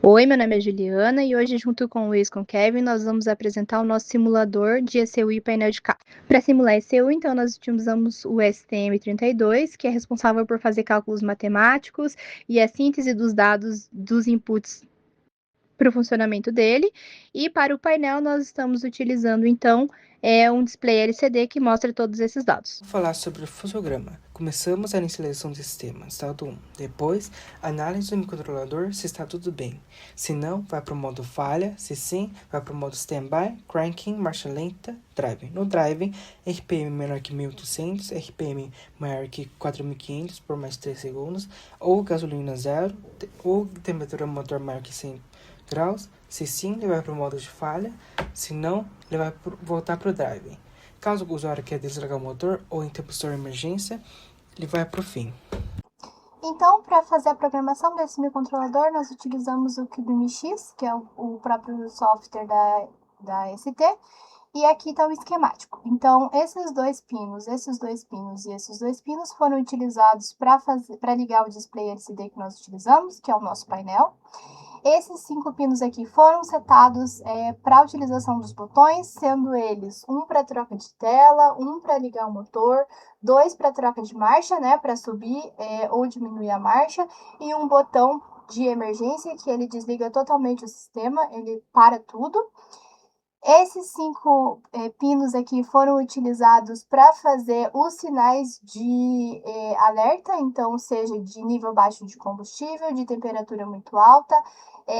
Oi, meu nome é Juliana e hoje, junto com o Luiz e com o Kevin, nós vamos apresentar o nosso simulador de ECU e painel de cálculo. Para simular ECU, então, nós utilizamos o STM32, que é responsável por fazer cálculos matemáticos e a síntese dos dados dos inputs para o funcionamento dele. E para o painel, nós estamos utilizando, então, um display LCD que mostra todos esses dados. Vou falar sobre o fluxograma. Começamos a inicialização do sistema, estado 1. Depois, análise do microcontrolador se está tudo bem. Se não, vai para o modo falha. Se sim, vai para o modo standby, cranking, marcha lenta, driving. No driving, RPM menor que 1800, RPM maior que 4500 por mais 3 segundos, ou gasolina zero, ou temperatura motor maior que 100 graus. Se sim, ele vai para o modo de falha. Se não, ele vai voltar para o driving. Caso o usuário queira desligar o motor ou interruptor de emergência, ele vai para o fim. Então, para fazer a programação desse microcontrolador, nós utilizamos o CubeMX, que é o próprio software da ST, e aqui está o esquemático. Então, esses dois pinos e esses dois pinos foram utilizados para ligar o display LCD que nós utilizamos, que é o nosso painel. Esses 5 pinos aqui foram setados para a utilização dos botões, sendo eles um para troca de tela, um para ligar o motor, 2 para troca de marcha, né, para subir ou diminuir a marcha, e um botão de emergência que ele desliga totalmente o sistema, ele para tudo. Esses 5 pinos aqui foram utilizados para fazer os sinais de alerta, então seja de nível baixo de combustível, de temperatura muito alta,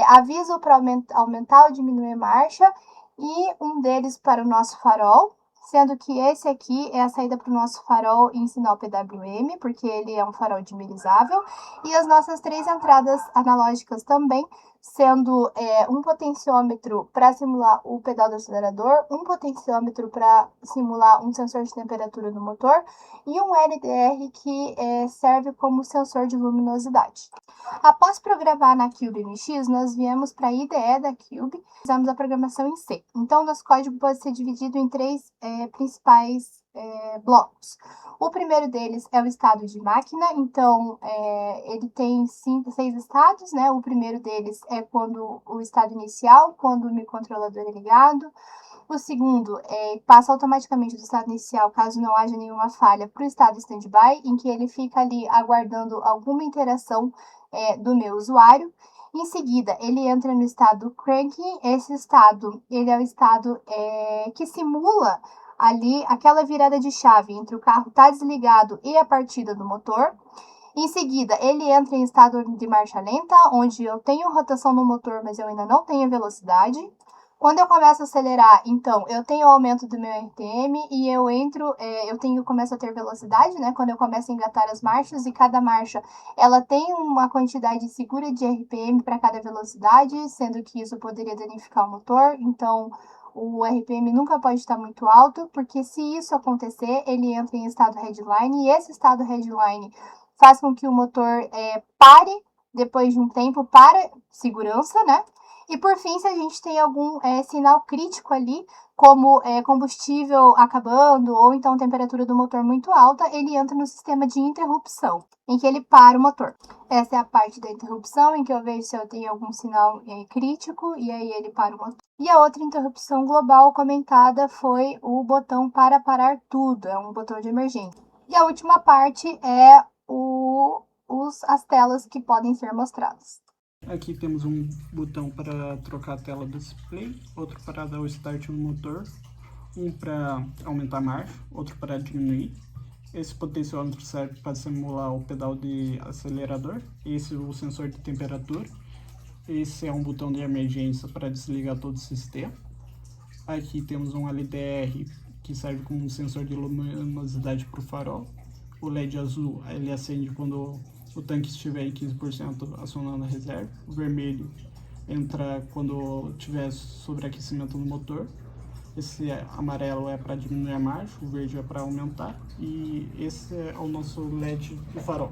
aviso para aumentar ou diminuir a marcha, e um deles para o nosso farol, sendo que esse aqui é a saída para o nosso farol em sinal PWM, porque ele é um farol dimerizável, e as nossas 3 entradas analógicas também, sendo um potenciômetro para simular o pedal do acelerador, um potenciômetro para simular um sensor de temperatura do motor e um LDR que serve como sensor de luminosidade. Após programar na CubeMX, nós viemos para a IDE da Cube, fizemos a programação em C. Então, nosso código pode ser dividido em 3 principais blocos. O primeiro deles é o estado de máquina, então ele tem 6 estados, né? O primeiro deles é quando o estado inicial, quando o microcontrolador é ligado. O segundo passa automaticamente do estado inicial, caso não haja nenhuma falha, para o estado standby, em que ele fica ali aguardando alguma interação do meu usuário. Em seguida, ele entra no estado cranking. Esse estado, ele é o estado que simula ali aquela virada de chave entre o carro estar desligado e a partida do motor. Em seguida, ele entra em estado de marcha lenta, onde eu tenho rotação no motor, mas eu ainda não tenho velocidade. Quando eu começo a acelerar, então, eu tenho o aumento do meu RPM e começo a ter velocidade, né? Quando eu começo a engatar as marchas, e cada marcha, ela tem uma quantidade segura de RPM para cada velocidade, sendo que isso poderia danificar o motor. Então, o RPM nunca pode estar muito alto, porque se isso acontecer, ele entra em estado headline, e esse estado headline faz com que o motor pare depois de um tempo para segurança, né? E por fim, se a gente tem algum sinal crítico ali, como combustível acabando, ou então temperatura do motor muito alta, ele entra no sistema de interrupção, em que ele para o motor. Essa é a parte da interrupção, em que eu vejo se eu tenho algum sinal crítico, e aí ele para o motor. E a outra interrupção global comentada foi o botão para parar tudo, é um botão de emergência. E a última parte é as telas que podem ser mostradas. Aqui temos um botão para trocar a tela do display, outro para dar o start no motor, um para aumentar a marcha, outro para diminuir. Esse potenciômetro serve para simular o pedal de acelerador, esse é o sensor de temperatura, esse é um botão de emergência para desligar todo o sistema. Aqui temos um LDR que serve como um sensor de luminosidade para o farol. O LED azul ele acende quando o tanque estiver em 15% acionando a reserva. O vermelho entra quando tiver sobreaquecimento no motor. Esse amarelo é para diminuir a marcha, o verde é para aumentar. E esse é o nosso LED do farol.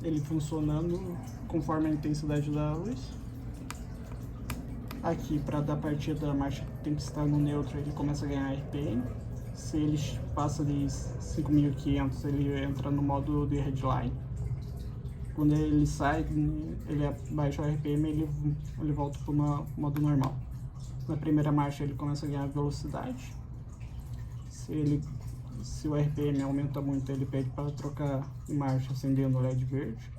Ele funcionando conforme a intensidade da luz. Aqui, para dar partida da marcha, tem que estar no neutro, ele começa a ganhar RPM. Se ele passa de 5.500, ele entra no modo de headline. Quando ele sai, ele abaixa o RPM, ele volta para o modo normal. Na primeira marcha ele começa a ganhar velocidade. Se o RPM aumenta muito, ele pede para trocar de marcha acendendo o LED verde.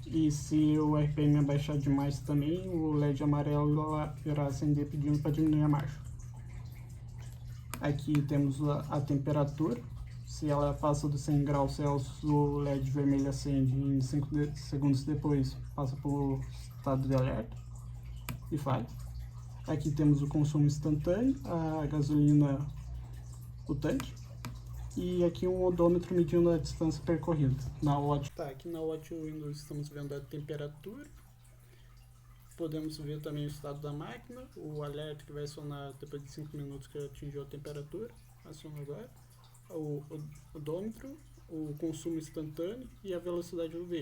E se o RPM abaixar demais também, o LED amarelo irá acender pedindo para diminuir a marcha. Aqui temos a temperatura. Se ela passa dos 100 graus Celsius, o LED vermelho acende e 5 segundos depois passa para o estado de alerta e falha. Aqui temos o consumo instantâneo, a gasolina, o tanque. E aqui um odômetro medindo a distância percorrida. Aqui na Watch Windows estamos vendo a temperatura. Podemos ver também o estado da máquina, o alerta que vai acionar depois de 5 minutos que atingiu a temperatura, aciona agora, o odômetro, o consumo instantâneo e a velocidade do veículo.